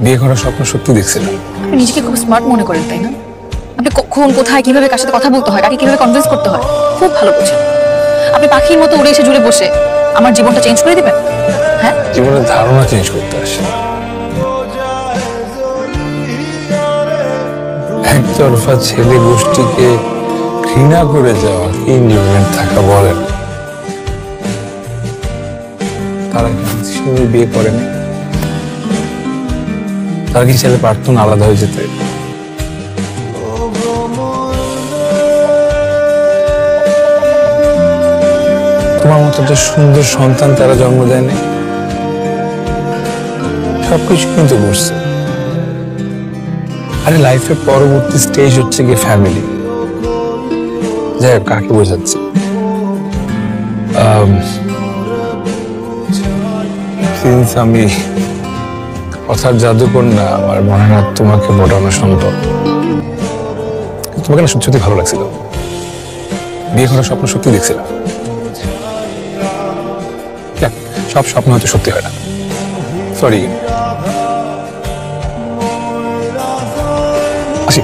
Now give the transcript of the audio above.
বিয়ে করার স্বপ্ন সত্যি দেখছিলাম। আপনি নিজেকে খুব স্মার্ট মনে করেন, তাই না? আপনি কখন, কোথায়, কিভাবে কার সাথে কথা বলতে হয়, কাকে কিভাবে কনভিন্স করতে হয় খুব ভালো বোঝেন। আপনি পাখির মতো উড়ে এসে জুড়ে বসে আমার জীবনটা চেঞ্জ করে দিবেন? হ্যাঁ, জীবনের ধারণা চেঞ্জ করতে আসে। একতরফা ছেলে গোষ্ঠীকে ঘৃণা করে যাওয়া কি নিয়মের থাকা বলেন? তারা কি বিয়ে করেনি? তারা কি ছেলে পারতো না আলাদা হয়ে যেতে? তোমার মতো একটা সুন্দর সন্তান তারা জন্ম দেয়নি? সবকিছু কিন্তু করছে। আরে লাইফের পরবর্তী স্টেজ হচ্ছে গিয়ে ফ্যামিলি। যাই হোক, কাকে বোঝাচ্ছি, সিন্স আমি কথার জাদুকর না, আমার মনে হয় তোমাকে পটানো সম্ভব। তোমাকে না সত্যি সত্যি ভালো লাগছিল। বিয়ে করার স্বপ্ন সত্যি দেখছিলাম। সব স্বপ্ন হয়তো সত্যি হয় না, সরি। আসি।